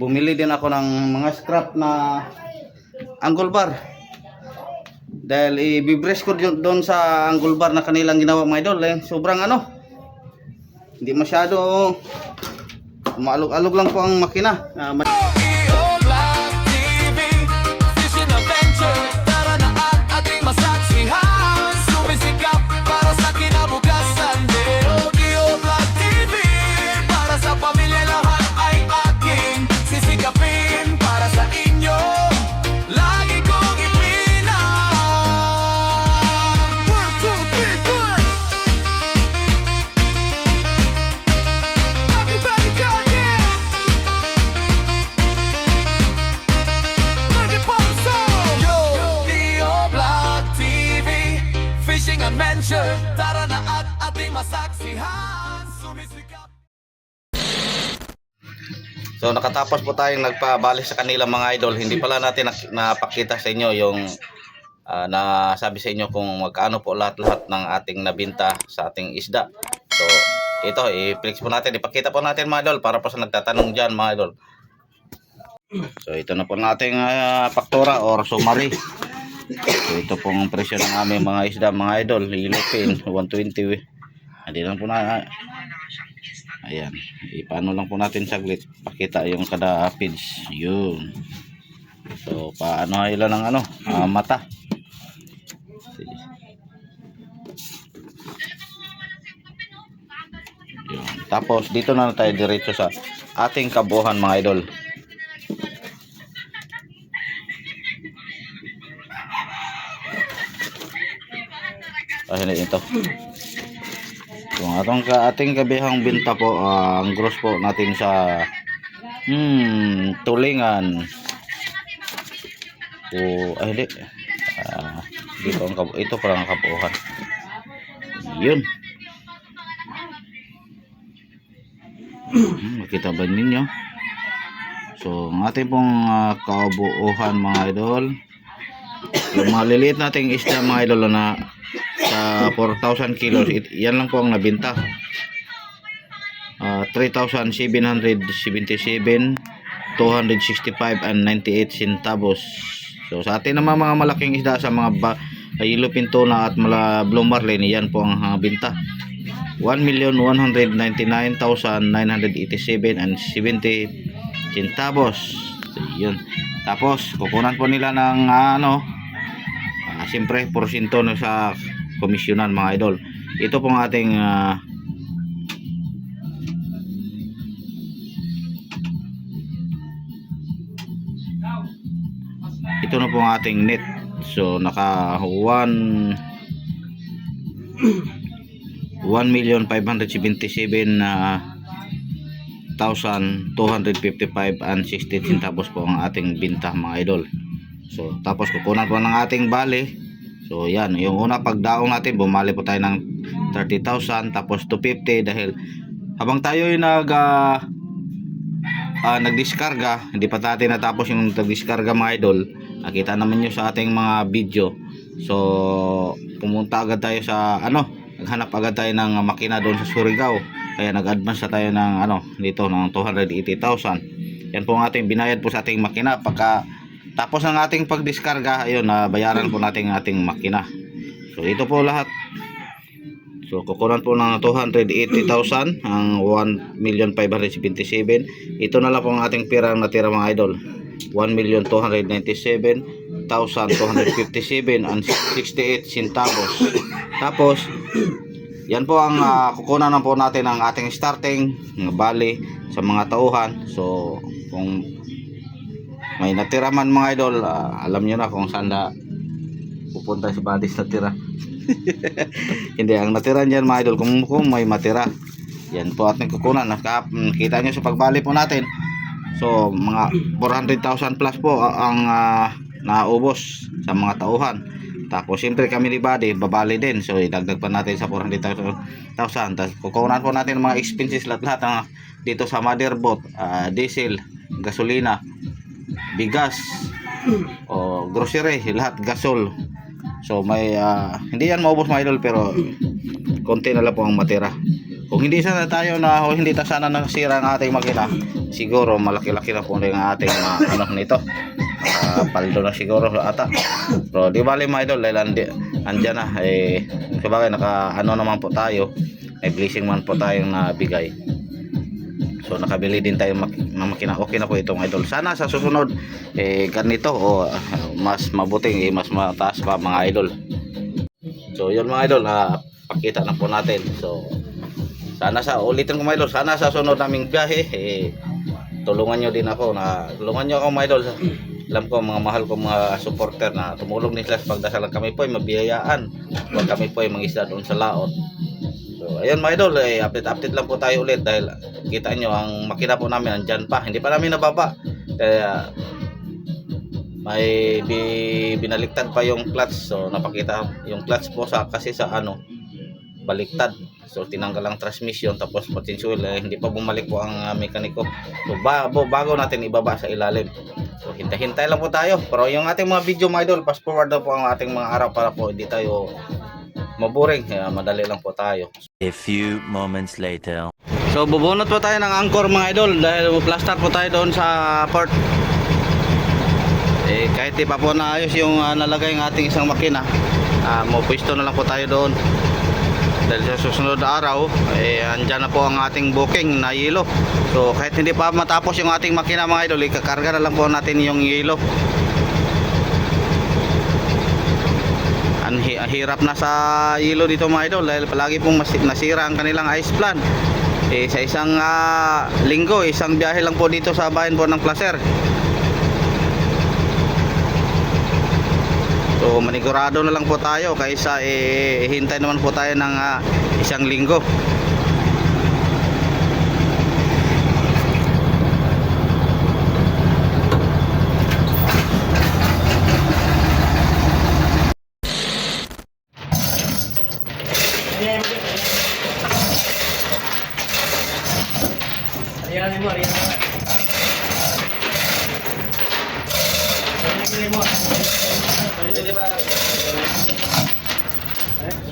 bumili din ako ng mga scrap na angle bar. Dahil i-brace ko doon sa angle bar na kanilang ginawa mga idol. Sobrang hindi masyado maalog-alog lang po ang makina. Tara na at ating masaksihan, sumisikap. So nakatapos po tayong nagpabalik sa kanila mga idol. Hindi pala natin napakita sa inyo yung nasabi sa inyo kung magkano po lahat-lahat ng ating nabinta sa ating isda. So ito i-flex po natin, ipakita po natin mga idol para po sa nagtatanong dyan mga idol. So ito na po nating faktura or summary. So ito pong presyo ng aming mga isda mga idol. Ilupin 120. Hindi lang po na ayan, ipaano lang po natin saglit, pakita yung kada feeds yun. So paano ilan ng mata. Yun. Tapos dito na tayo diretso sa ating kabuuhan mga idol. Ito. Yung ating kabihang binta po, ang gross po natin sa tulingan. Hindi. Ito parang kabuuhan. Yun. Makita ba ninyo? So, ang ating pong kabuuhan mga idol. Yung maliliit nating isda mga idol na sa 4,000 kilos, yan lang po ang nabinta. 3,777, 265 and 98 centavos. So sa atin naman mga malaking isda sa mga yellowfin tuna at blue marlin, yan po ang binta. 1,199,987 and 70 centavos. So, yun. Tapos kukunan po nila ng siyempre porsyento na sa komisyonan mga idol. Ito pong ating ito na pong ating net. So naka 1,577,255 and 60 centavos po ang ating binta mga idol. So tapos kukunan po ng ating bali. So yan, yung una pagdaong natin bumali po tayo ng 30,000 tapos 250 dahil habang tayo ay nagdiskarga, hindi pa natin natapos yung nagdiskarga mga idol. Nakita naman nyo sa ating mga video. So pumunta agad tayo sa naghanap agad tayo ng makina doon sa Surigao. Kaya nag-advance na tayo ng dito ng 280,000. Yan po ang ating binayad po sa ating makina. Pagka tapos ng ating pagdiskarga, ayun, bayaran po natin ang ating makina. So ito po lahat. So kukunan po ng 280,000 ang 1,577. Ito na lang po ang ating pera natira mga idol. 1,297,257 and 68 centavos. Tapos yan po ang kukunan na po natin ang ating starting bali sa mga tauhan. So kung may natira man mga idol, alam nyo na kung saan pupunta si Badis natira. Hindi, ang natira dyan mga idol, kung may matira, yan po ating kukunan. Kita nyo sa pagbali po natin. So mga 400,000 plus po ang naubos sa mga tauhan. Tapos siyempre kami ni Buddy babali din. So idagdag pa natin sa 400,000. Tapos kukunan po natin mga expenses lahat dito sa motherboard, diesel, gasolina, bigas, o grocery, lahat gasol. So may hindi yan maubos mga idol, pero konti na lang po ang matira. Kung hindi sana tayo o hindi sana nasira ang ating makina, siguro malaki-laki na po rin ang ating ano nito. Paldo na siguro ata. Pero di bali mga idol dahil andyan na sabagay naka ano naman po tayo, may blessing man po tayong nabigay. So nakabili din tayo ng makina. Okay na po ito mga idol. Sana sa susunod ganito o mas mabuting mas mataas pa mga idol. So yun mga idol, pakita na po natin. So sana ulitin ko mga idol, sana sa sunod naming biyahe tulungan nyo din ako tulungan nyo ako mga idol. Alam ko mga mahal ko mga supporter na tumulong nila sa pagdasalan. Kami po ay mabiyayaan, huwag kami po ay mangisda doon sa laot. So ayun mga idol, update lang po tayo ulit dahil kita nyo ang makina po namin andyan pa, hindi pa namin nababa kaya may binaliktad pa yung clutch. So napakita yung clutch po kasi sa baliktad. So tinanggal ang transmission tapos potential hindi pa bumalik po ang mekaniko. So bago natin ibaba sa ilalim. So hintay-hintay lang po tayo. Pero yung ating mga video mga idol, fast forward na po ang ating mga araw para po hindi tayo maboring. Madali lang po tayo. A few moments later. So bubunot po tayo ng anchor mga idol dahil plaster po tayo doon sa port. Kahit di pa po naayos yung nalagay ng ating isang makina, mapwisto na lang po tayo doon. Dahil sa susunod na araw andyan na po ang ating booking na yelo. So kahit hindi pa matapos yung ating makina mga idol, ikakarga na lang po natin yung yelo. Ang hirap na sa yelo dito mga idol dahil palagi pong nasira ang kanilang ice plan. Sa isang linggo, isang biyahe lang po dito sa bayan po ng Placer. So manigurado na lang po tayo kaysa hintay naman po tayo ng isang linggo.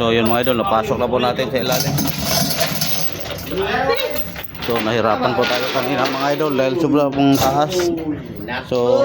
So yun mga idol, napasok na po natin sa ilalim. So nahirapan po tayo kanina mga idol dahil sobra pong taas. So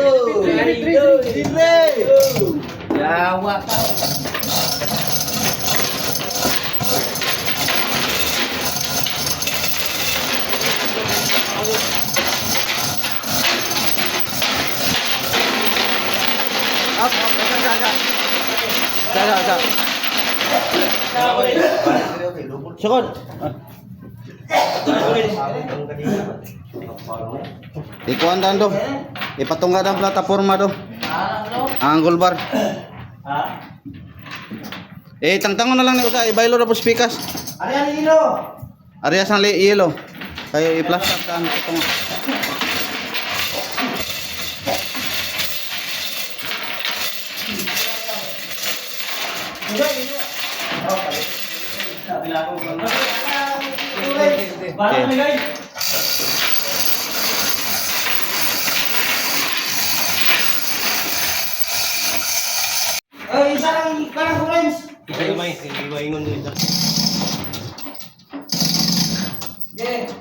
Sukod. Ikuan dan do. Ipatungga ang plataforma do. Angle bar. Tangtangon na lang ni usa ibaylo na po speakers. Ariya ni Ilo. Ariya sang yelo. Kayo i-plaster kan itong. Isa lang parang friends. Iwaingon dito. Yeah.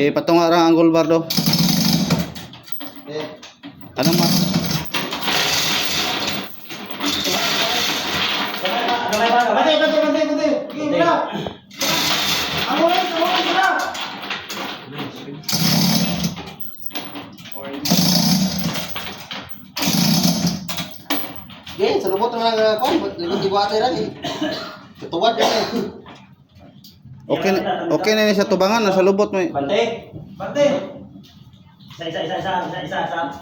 Patunga ra ang angle bar do. Ano ma? Bantay. Gila. Ako rin, sila. Sa lubot naman ang kwan, likod di buhatay lang Tutuwad yan Okay na ni sa tubangan nasa lubot mo. Bante. Isa.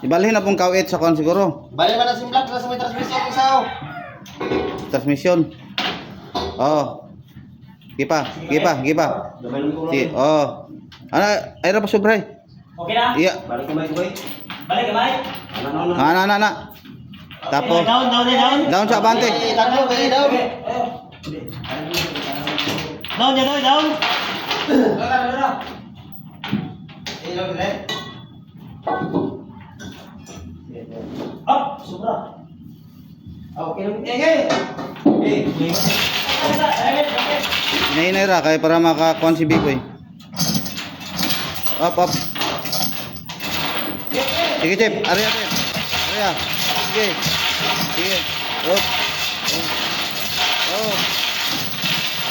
Ibalhin na pong kawit sa kon siguro. Balik ba na simplak na sa may transmission ng sao? Transmission. Oh. Gipa. Si, oh. Ay ra pa sobray. Okay na? Iya. Balik kamay. Ana. Tapos down sa abante. Tatlo kayo daw. Down. Ilaw dire. Up. Hinahinay ra kaya para makakuan si Bigoy. Up. Sige, Chip. Area. Sige. Up. Oh.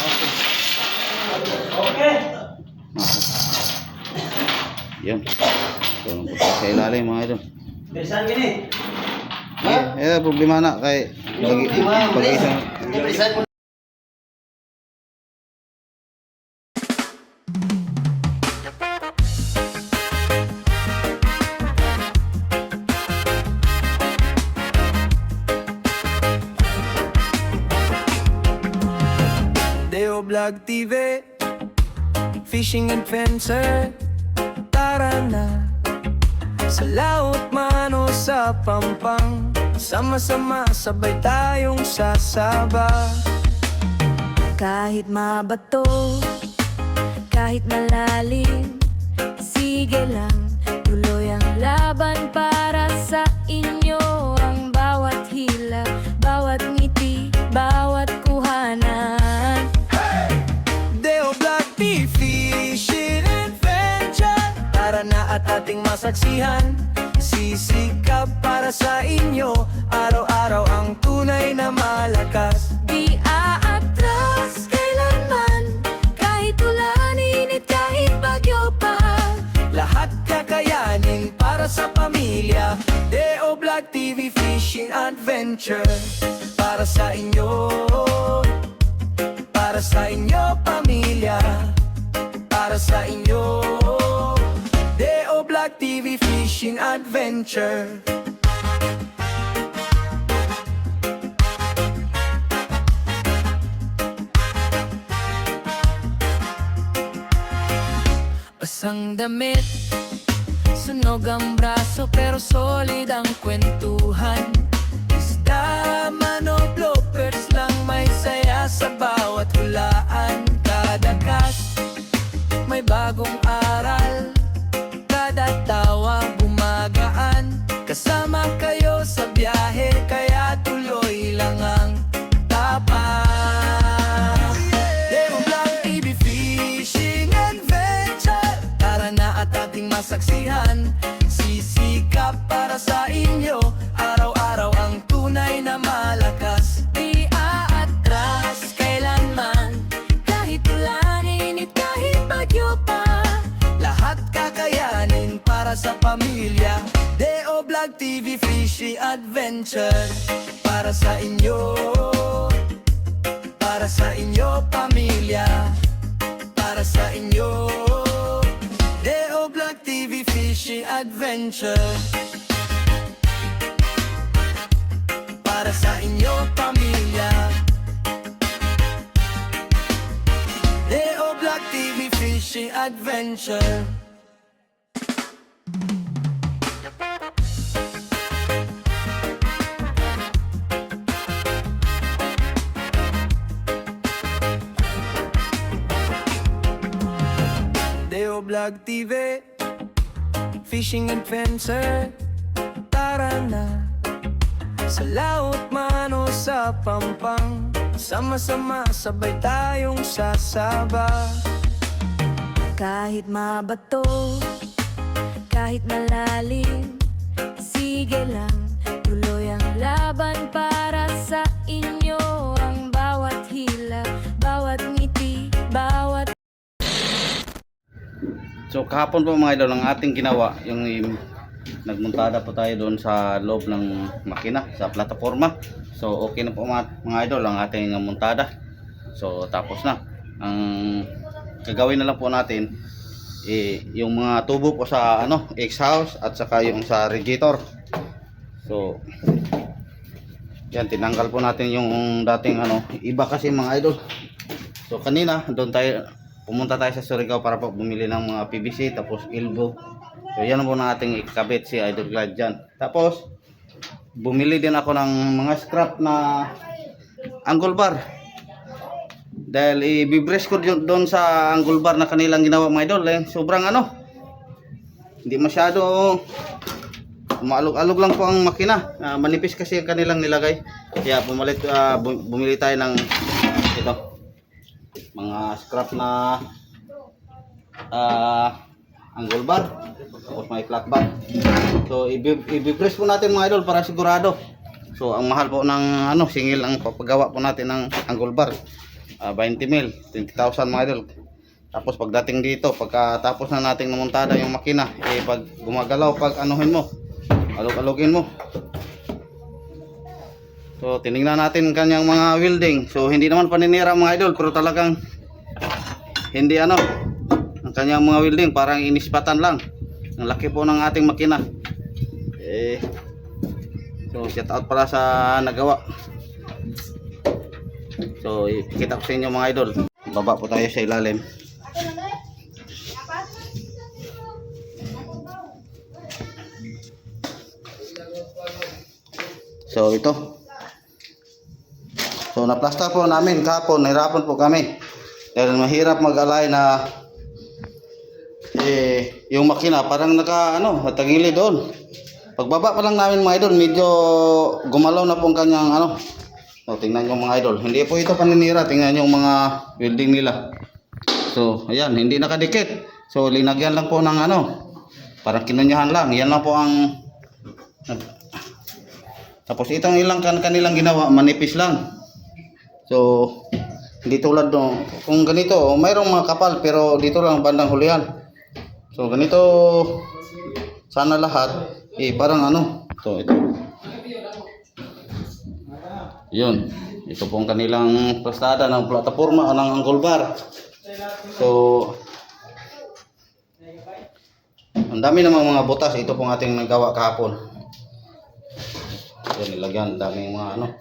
Okay. Okay. Yan. So, sa ilalim mga idol. Bilisan gini. Problema na kay pag-isa. Ibrisan mo. Deo Vlog TV, Fishing Adventure. Tara na sa laut man o sa pampang, sama-sama sabay tayong sasaba. Kahit mabato, kahit malalim, sige lang, tuloy ang laban para sa inyo. Ang bawat hila, bawat ngiti, bawat kuhanan. Deo Vlog TV, Fishing Adventure. Tara na at ating masaksihan, sisikap para sa inyo, araw-araw ang tunay na malakas. Di aatras kailanman, kahit ulan, init, kahit bagyo pa. Lahat kakayanin para sa pamilya. Deo Vlog TV, Fishing Adventure. Para sa inyo, para sa inyo pamilya, para sa inyo. Deo Vlog TV, Fishing Adventure. Basang damit, sunog ang braso pero solid ang kwentuhan. Isda man o bloopers lang, may saya sa bawat hulaan. Kada cast, may bagong aral, kada tawa gumagaan. Kasama kayo sa biyahe, kaya tuloy lang ang tapas. Deo Vlog TV, Fishing Adventure. Tara na at ating masaksihan, sisikap para sa inyo, araw-araw ang tunay na malakas. Di aatras kailanman, kahit ulan, init, kahit bagyo pa. Lahat kakayanin para sa pamilya. Deo Vlog TV, Fishing Adventure. Para sa inyo, para sa inyo pamilya, para sa inyo. Deo Vlog TV, Fishing Adventure. Para sa inyo pamilya. Deo Vlog TV, Fishing Adventure. Deo Vlog TV, Fishing Adventure. Tara na sa laut man o sa pampang, sama-sama sabay tayong sasaba. Kahit mabato, kahit malalim, sige lang, tuloy ang laban para sa inyo. Ang bawat hila, bawat ngiti, bawat So kahapon po mga idol, ang ating ginawa, yung nagmuntada po tayo doon sa loob ng makina, sa plataforma. So okay na po mga idol ang ating muntada. So tapos na. Ang gagawin na lang po natin yung mga tubo po sa exhaust at saka yung sa radiator. So yan, tinanggal po natin yung dating iba kasi mga idol. So kanina doon pumunta tayo sa Surigao para po bumili ng mga PVC tapos elbow. So yan po na ating ikabit si Idol Glad dyan. Tapos bumili din ako ng mga scrap na angle bar. Dahil i-brace ko doon sa angle bar na kanilang ginawa mga idol. Sobrang hindi masyado Maalog-alog lang po ang makina. Manipis kasi ang kanilang nilagay. Kaya bumili tayo ng ito. Mga scrap na angle bar. Tapos may flat bar. So i-press po natin mga idol para sigurado. So ang mahal po ng singil ang papagawa po natin ng angle bar. 20 mil, 20,000 mga idol. Tapos pagdating dito, pagkatapos na nating namontada yung makina, pag gumagalaw, pag anuhin mo, alog-alogin mo. So tiningnan natin kanyang mga welding. So hindi naman paninira mga idol, pero talagang hindi ang kanyang mga welding parang inispatan lang. Ang laki po ng ating makina. So shout out para sa nagawa. So ipakita ko sa inyo mga idol. Baba po tayo sa ilalim. So ito. So naplasta po namin kahapon, nahirapan po kami. Dahil mahirap mag-alay na yung makina parang natagili doon. Pagbaba pa lang namin mga idol, medyo gumalaw na po ang kanyang So tingnan nyo mga idol, hindi po ito paninira, tingnan nyo mga welding nila. So ayan, hindi nakadikit. So linagyan lang po ng parang kinunyahan lang. Yan lang po ang tapos itong ilang kanilang ginawa, manipis lang. So hindi tulad kung ganito, mayroong mga kapal pero dito lang bandang hulihan. So ganito sana lahat, parang so ito. Yun, ito pong kanilang plastada ng plataforma ng angle bar. So ang dami namang mga butas, ito pong ating nagawa kahapon. Yan, nilagyan, daming mga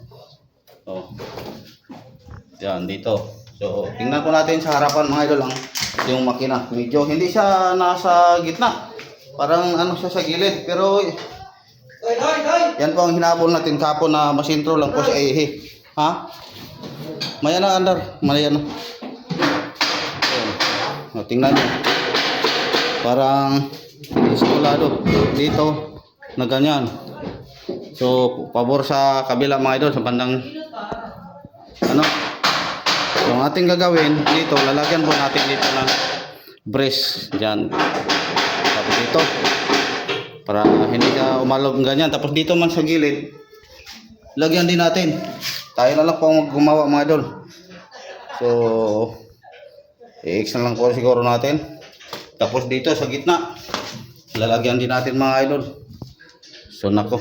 So yan dito. So tingnan po natin sa harapan mga idol yung makina. Medyo hindi siya nasa gitna. Parang siya sa gilid, pero yan po ang hinabol natin kapon na masintro lang po si Ehe. Ha? Maya na andar, maya na. So, tingnan niyo. Parang iskulado dito na ganyan. So pabor sa kabila mga idol, sa bandang So ang ating gagawin dito, lalagyan po natin dito ng brace diyan. Tapos dito para hindi siya umalog ganyan. Tapos dito man sa gilid, lagyan din natin. Tayo na lang po gumawa mga idol. So i-X na lang po siguro natin. Tapos dito sa gitna, lalagyan din natin mga idol. So nako.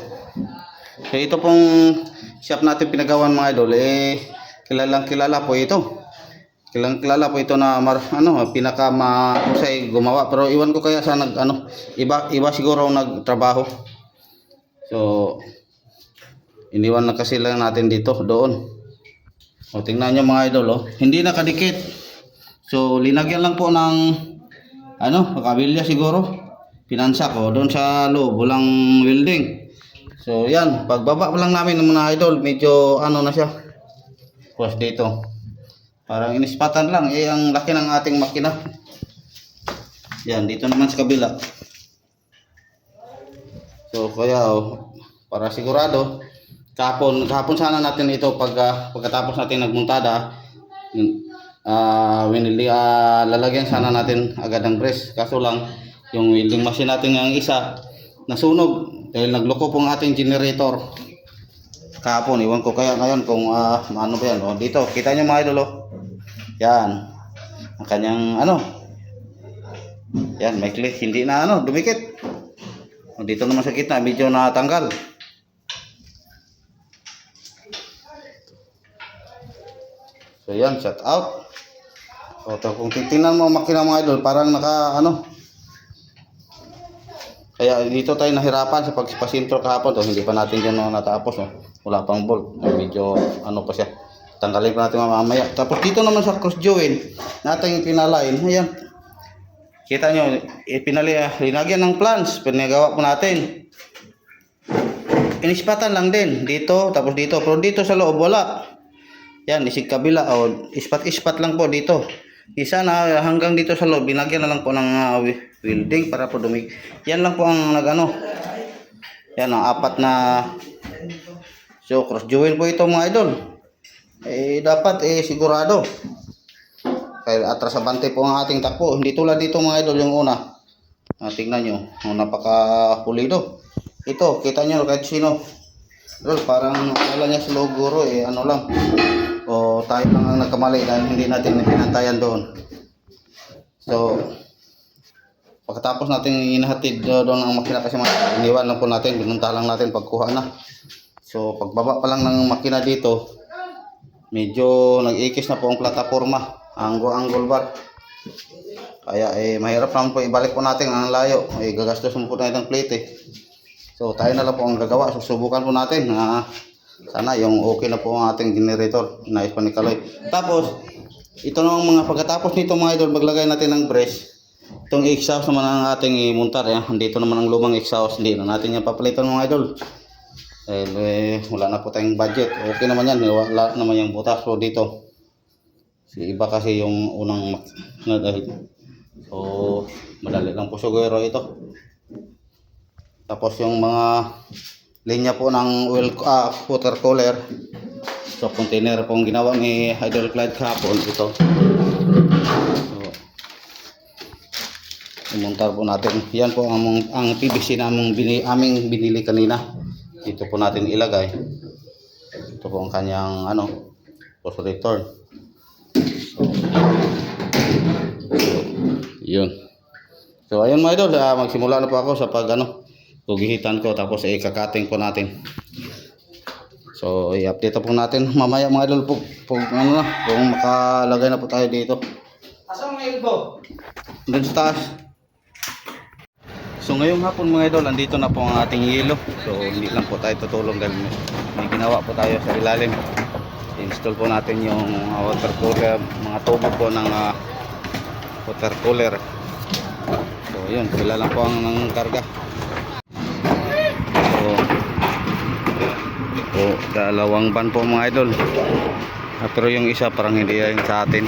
So ito pong shop natin pinagawan mga idol, kilalang kilala po ito. Kilalang kilala po ito na pinaka mahusay gumawa, pero iwan ko kaya sa iba siguro ang nagtrabaho. So iniwan na kasi lang natin dito doon. O tingnan niyo mga idol, hindi nakadikit. So linagyan lang po ng kabilya siguro. Pinansa ko doon sa loob, walang welding. So yan, pagbaba pa lang namin ng mga idol, medyo na siya. Tapos dito, parang inispatan lang, ang laki ng ating makina. Yan, dito naman sa kabila. So kaya para sigurado, kahapon sana natin ito pagkatapos natin nagmuntada, lalagyan sana natin agad ng brace. Kaso lang, yung welding machine natin ang isa nasunog dahil nagloko pong ating generator kahapon. Iwan ko kaya ngayon kung ano ba yan. Dito kita nyo mga idol, yan ang kanyang yan may click, hindi na dumikit. Dito naman sa gitna medyo natanggal. So yan, shout out. So kung titingnan mo makina mga idol, parang naka kaya dito tayo nahirapan sa pagpasintro kahapon. Hindi pa natin dyan natapos. Wala pang bolt. Medyo pa siya. Tanggalin pa natin mamaya. Tapos dito naman sa cross join natin pinalain. Ayan. Kita nyo, linagyan ng plans. Pinagawa po natin. Inispatan lang din. Dito, tapos dito. Pero dito sa loob wala. Yan, isig kabila. Ispat lang po dito. Isa na hanggang dito sa loob. Binagyan na lang po ng welding para po dumig. Yan lang po ang Yan ang apat na so cross jewel po ito mga idol. Dapat sigurado. Kaya atrasabante po ang ating takbo. Hindi tulad dito mga idol yung una. Tingnan nyo, napaka-pulido. Ito, kita nyo kahit sino. Idol, parang wala niya sa loguro ano lang. O tayo lang ang nagkamali dahil hindi natin pinantayan doon. So, pagkatapos natin inahatid doon ang makina kasi iniwan lang po natin, binunta lang natin pagkuha na. So pagbaba pa lang ng makina dito, medyo nag-ikis na po ang plataforma, angle bar. Kaya mahirap naman po ibalik po natin ang layo, gagastos mo po tayo ng plate So tayo na lang po ang gagawa, susubukan po natin na sana yung okay na po ang ating generator, nais pa ni Kaloy. Tapos, ito namang mga pagkatapos nito mga idol, maglagay natin ng brace. Itong exhaust naman ang ating imuntar. Dito naman ang lumang exhaust. Hindi na natin yung papalitan mga idol. Wala na po tayong budget. Okay naman yan. Wala naman yung butas po dito. Iba kasi yung unang so madali lang po siguro ito. Tapos yung mga linya po ng water cooler. So container pong ginawa ni Idol Clyde kahapon ito. Imuntar po natin. Yan po ang PVC na aming binili kanina. Dito po natin ilagay. Ito po ang kanyang post return. So, yun. So ayun mga idol, magsimula na po ako sa gugihitan ko tapos kakating po natin. So i-update po natin mamaya mga idol po kung makalagay na po tayo dito. Asan ang elbow? Doon sa taas. So ngayong hapon mga idol, andito na po ang ating yelo. So hindi lang po tayo tutulong dahil may ginawa po tayo sa ilalim. Install po natin yung water cooler, mga tubo po ng water cooler. So yun, sila lang po ang karga. So dalawang van po mga idol. Pero yung isa parang hindi yan sa atin.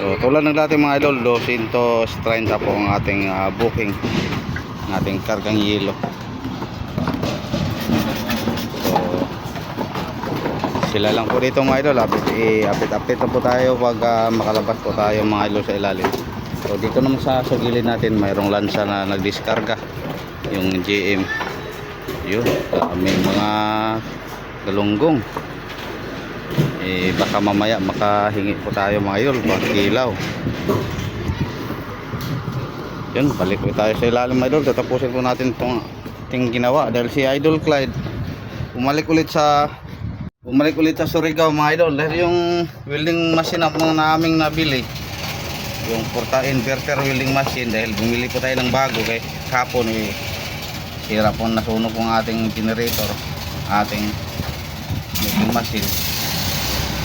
So, tulad ng dati mga idol, 230 po ang ating booking, ng ating kargang yelo. So, sila lang po dito mga idol. Update na po tayo pag makalabas po tayo mga idol sa ilalim. So, dito naman sa gilid natin, mayroong lansa na nagdiskarga, yung GM. Yun, may mga galunggong. Baka mamaya makahingi po tayo mga idol pag ilaw. Yun, balik po tayo sa ilalim mga idol. Tatapusin po natin itong ating ginawa dahil si Idol Clyde bumalik ulit sa Surigao mga idol dahil yung welding machine na naming nabili, yung porta inverter welding machine, dahil bumili po tayo ng bago kay kapon sira po, nasunog po ang ating generator, ating welding machine.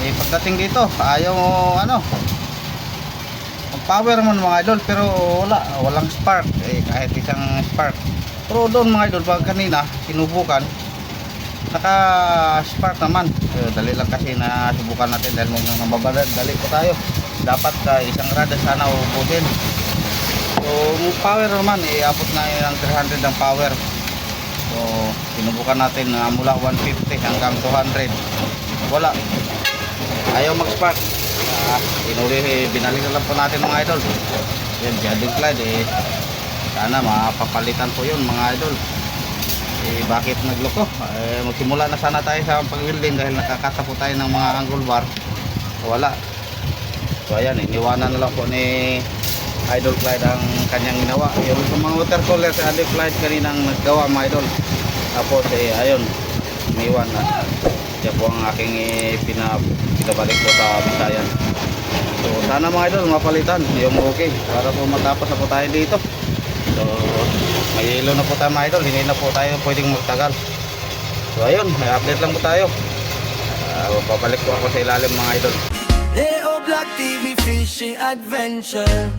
Pagdating dito ayaw mag-power man mga idol, pero walang spark, kahit isang spark. Pero doon mga idol, pag kanina sinubukan, naka spark naman. Dali lang kasi na subukan natin dahil dali po tayo. Dapat isang rada sana ubusin. So power naman, abot na ng 300 ang power. So sinubukan natin mula 150 hanggang 200, wala, ayaw mag-spark. Binalik na lang po natin mga idol. Yan, Idol Clyde, sana mapapalitan po yun mga idol. Bakit nagloko? Magsimula na sana tayo sa pag-welding dahil nakakata po tayo ng mga angle bar. Wala. So ayan, iniwanan na lang po ni Idol Clyde ang kanyang ginawa. Yung mga water cooler si Idol Clyde kaninang naggawa mga idol. Tapos ayun, iniwan na. Yan po ang aking pinabalik po sa Bisayan. So sana mga idol mapalitan yung okay para po matapos na po tayo dito. So may yelo na po tayo mga idol, hindi na po tayo pwedeng magtagal. So ayun, may update lang po tayo. Papalik po ako sa ilalim mga idol. Leo Black TV Fishing Adventure.